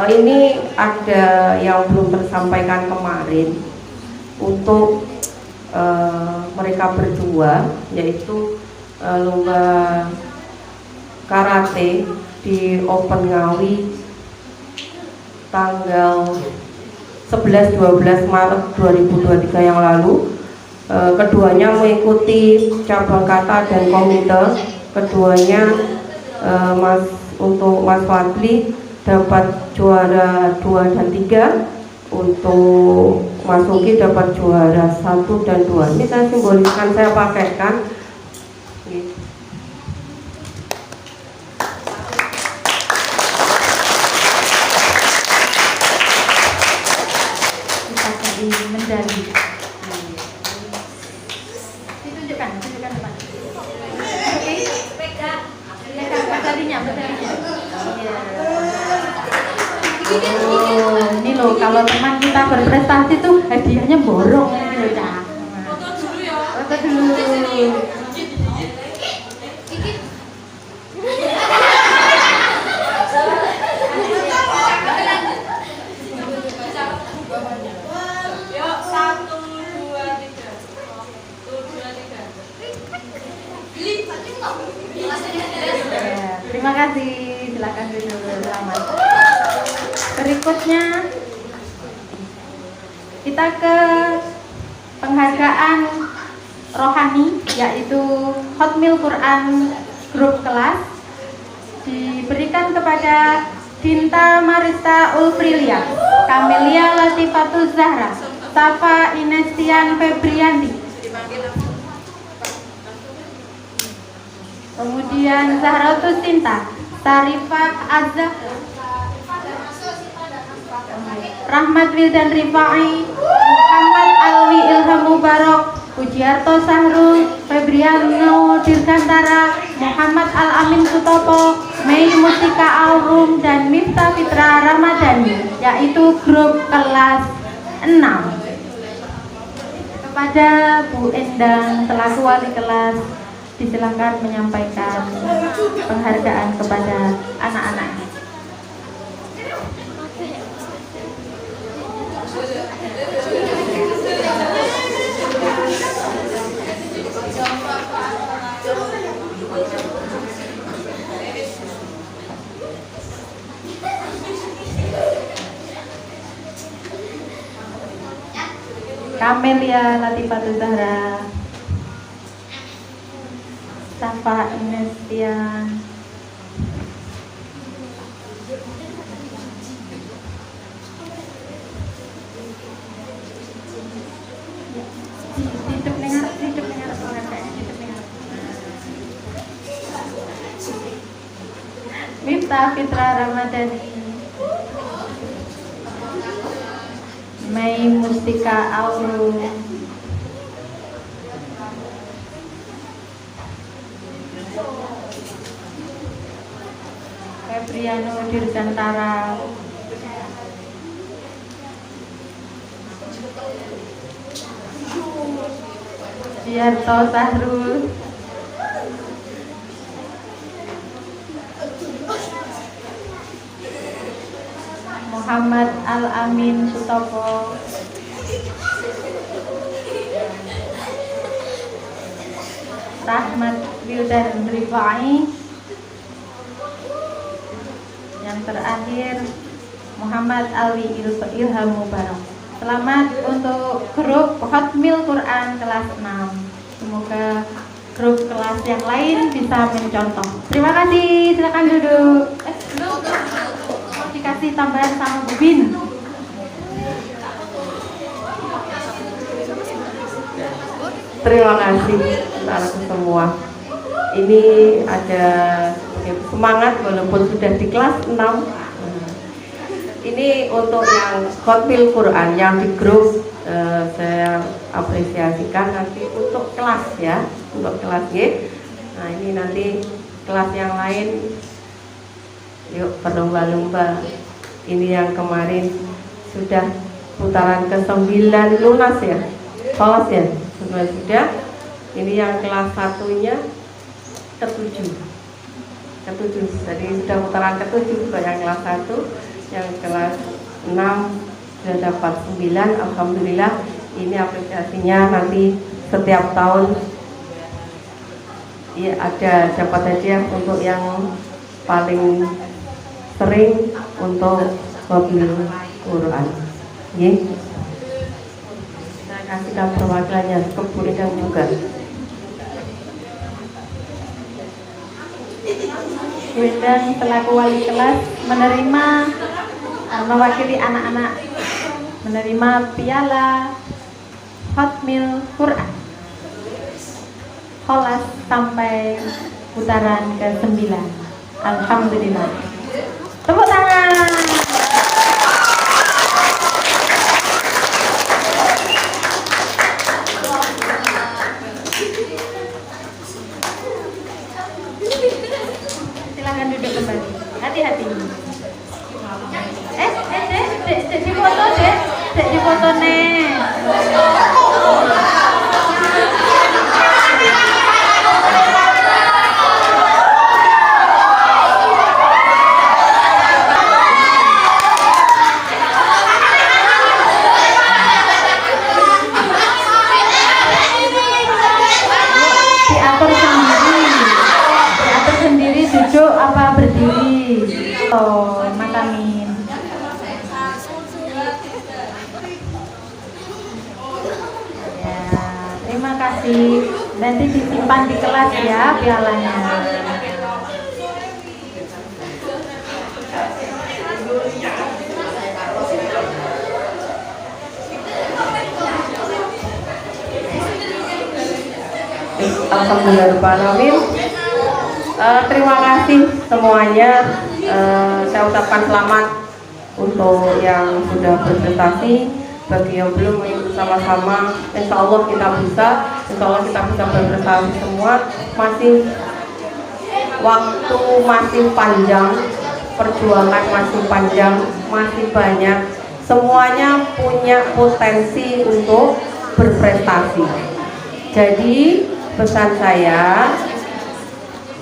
Ini ada yang belum tersampaikan kemarin untuk mereka berdua, yaitu lomba karate di Open Ngawi tanggal 11-12 Maret 2023 yang lalu. Keduanya mengikuti cabang kata dan komite. Keduanya untuk Mas Fadli dapat juara 2 dan 3, untuk Mas Uki dapat juara 1 dan 2. Ini saya simboliskan, saya pakaikan. Kita kasih medali. Tunjukkan depan. Oke, pegang medalinya. Iya. Oh, ini loh, kalau teman kita berprestasi tuh hadiahnya borong ini loh, Cak. Foto dulu. Terima kasih, silakan duduk. Selamat. Berikutnya kita ke penghargaan rohani, yaitu Hotmil Quran grup kelas, diberikan kepada Dinta Marista Ulprilia, Kamelia Latifatul Zahra, Safa Inestian Febrianti, kemudian Zahratus Sinta, Sarifah Azza, Rahmat Wildan Rifai, Muhammad Alwi Ilham Mubarak, Pujiarto Sahrul, Febriano Dirgantara, Muhammad Al-Amin Sutopo, Mei Mustika Aurum, dan Miftah Fitra Ramadhani, yaitu grup kelas 6. Kepada Bu Endang selaku wali kelas, disilakan menyampaikan penghargaan kepada anak-anak. Kamelia Latifatul Zahra, Safa Inestian, Miftah Fitra Ramadhani, Mei Mustika Aurum, Febriano Dirgantara, Pujiarto Sahrul, Muhammad Al-Amin Sutopo, Rahmat Wildan Rifai, yang terakhir Muhammad Alwi Ilham Mubarak. Selamat untuk grup Hotmil Quran kelas 6. Semoga grup kelas yang lain bisa mencontoh. Terima kasih, silakan duduk. Mau dikasih tambahan sama Bu Bin. Terima kasih anak semua. Ini ada semangat walaupun sudah di kelas 6. Ini untuk yang Hotmil Quran yang di grup, saya apresiasikan. Nanti untuk kelas ya, untuk kelas Y. Nah ini nanti kelas yang lain, yuk berlomba-lomba. Ini yang kemarin sudah putaran ke-9 lunas ya, lolos ya, sudah. Ini yang kelas satunya ketujuh. Jadi sudah putaran ketujuh untuk yang kelas 1, yang kelas 6 sudah dapat 9. Alhamdulillah. Ini apresiasinya nanti setiap tahun ya ada dapat hadiah untuk yang paling sering untuk Hotmil Quran. Saya kasihkan perwakilannya ke Bu Endang juga. Bu Endang selaku wali kelas menerima mewakili anak-anak menerima piala Hotmil Quran Kholas sampai putaran ke-9. Alhamdulillah. Tepuk tangan. Silahkan duduk kembali. Hati-hati. Dek dipoto dek. Dek dipoto nih. Diatur sendiri duduk apa berdiri. Oh, makanin. Ya, terima kasih. Nanti disimpan di kelas ya pialanya. Alhamdulillahirrahmanirrahim. Terima kasih semuanya. Saya ucapkan selamat untuk yang sudah berprestasi. Bagi yang belum mengikuti sama-sama, insya Allah kita bisa berprestasi semua. Waktu masih panjang, perjuangan masih panjang, masih banyak. Semuanya punya potensi untuk berprestasi. Jadi pesan saya,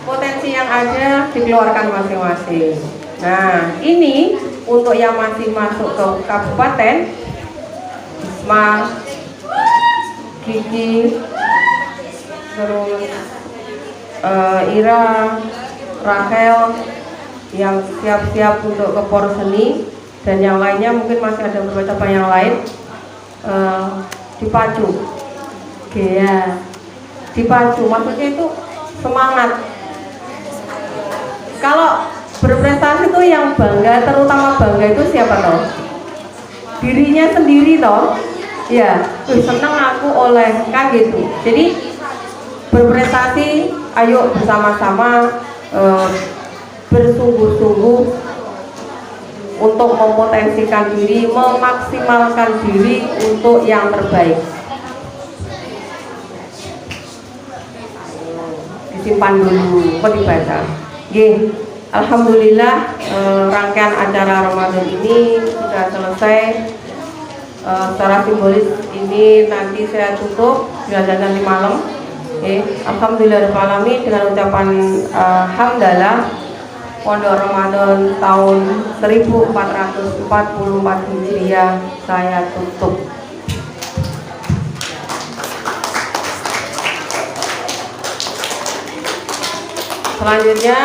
potensi yang ada dikeluarkan masing-masing. Nah, ini untuk yang masih masuk ke kabupaten, Isma, Kiki, terus Ira, Rahel yang siap-siap untuk ke Porseni, dan yang lainnya mungkin masih ada beberapa cabang yang lain, dipacu. Gea, dipacu, maksudnya itu semangat. Kalau berprestasi itu yang bangga, terutama bangga itu siapa toh? Dirinya sendiri toh. Ya, senang aku oleh kan gitu. Jadi berprestasi, ayo bersama-sama bersungguh-sungguh untuk mempotensikan diri, memaksimalkan diri untuk yang terbaik. Disimpan dulu, kok dibaca. Alhamdulillah, rangkaian acara Ramadan ini sudah selesai. Secara simbolis ini nanti saya tutup nanti malam. Alhamdulillahirrahmanirrahim dengan ucapan hamdalah. Pondok Ramadan tahun 1444 Hijriah saya tutup. Selanjutnya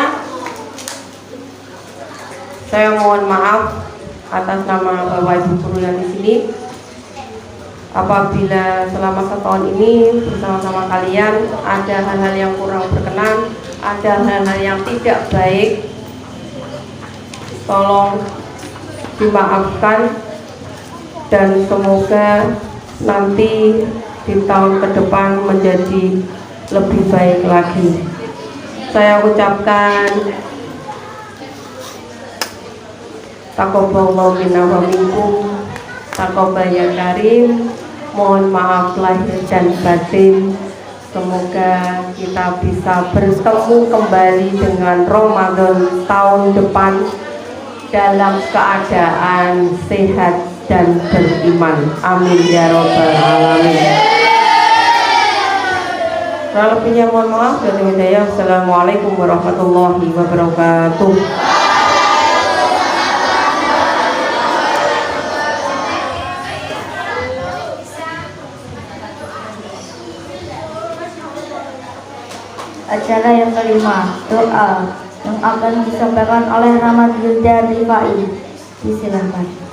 saya mohon maaf atas nama Bapak Ibu guru yang di sini. Apabila selama setahun ini bersama-sama kalian ada hal-hal yang kurang berkenan, ada hal-hal yang tidak baik, tolong dimaafkan dan semoga nanti di tahun ke depan menjadi lebih baik lagi. Saya ucapkan taqabbalallahu minna wa minkum, taqabbal ya karim. Mohon maaf lahir dan batin. Semoga kita bisa bertemu kembali dengan Ramadan tahun depan dalam keadaan sehat dan beriman. Amin ya robbal alamin. Kurang lebihnya mohon maaf dan hidayah. Assalamualaikum warahmatullahi wabarakatuh. Acara yang kelima, doa yang akan disampaikan oleh Rahmat Yulda Rifai. Disilahkan.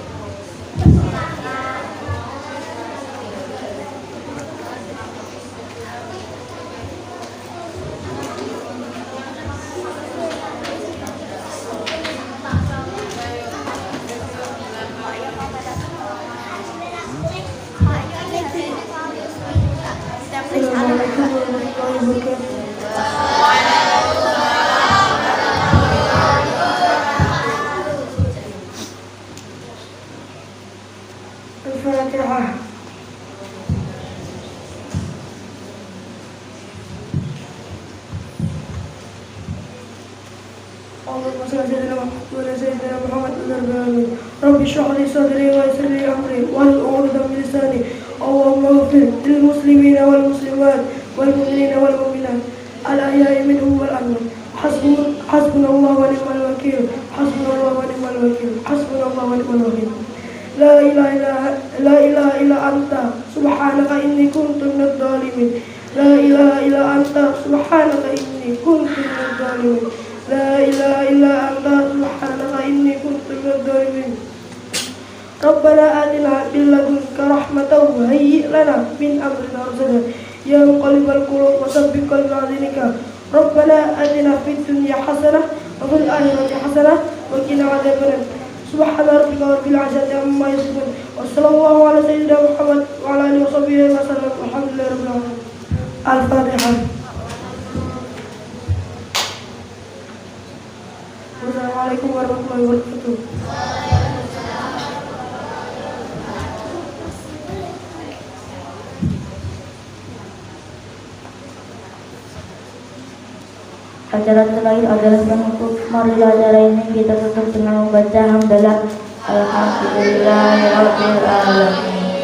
Assalamualaikum warahmatullahi wabarakatuh. Al-Fatihah. Allahumma salli ala sayyidina Muhammad wa ala alihi. Rabbi shrah li sadri wa yassir li amri wahlul 'uqdatam min lisani. Allahumma ighfir lil muslimina wal muslimat wal mu'minina wal mu'minat al ahya'i minhum wal amwat. Hasbunallahu wa ni'mal wakeel. Hasbunallahu wa ni'mal wakeel. Hasbunallahu wa ni'mal wakeel. La ilaha illa anta subhanaka inni kuntu minadh dhalimin. La ilaha illa anta subhanaka inni kuntu minadh dhalimin. La ilaha illa anta subhanaka inni kuntu minadh dhalimin. Rabbana atina min ladunka rahmatan wa hayyi' lana min amrina rashada. Ya muqallibal qulub wa tsabbit qalbi 'ala dinika. Rabbana atina fid dunya hasanah wa fil akhirati hasanah wa qina 'adzabannar. Subhana rabbika rabbil 'izzati amma yasifun. Wa sallallahu ala sayyidina Muhammad wa ala alihi wa sahbihi wa sallam. Alhamdulillahi rabbil alamin. Al-Fatihah. Wassalamualaikum warahmatullahi wabarakatuh. Acara terakhir adalah penutup. Marilah acara ini kita tutup dengan membaca hamdalah alhamdulillahirabbil alamin.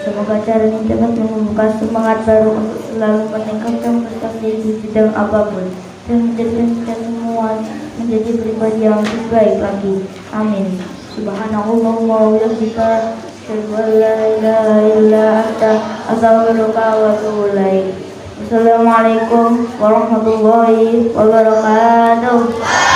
Semoga acara ini dapat membuka semangat baru untuk selalu meningkatkan prestasi di bidang apapun dan menjadikan kita semua menjadi pribadi yang lebih baik lagi. Amin. Subhanallahumma wa bihamdika asyhadu an la ilaha illa anta astaghfiruka wa atubu ilaik. Assalamualaikum warahmatullahi wabarakatuh.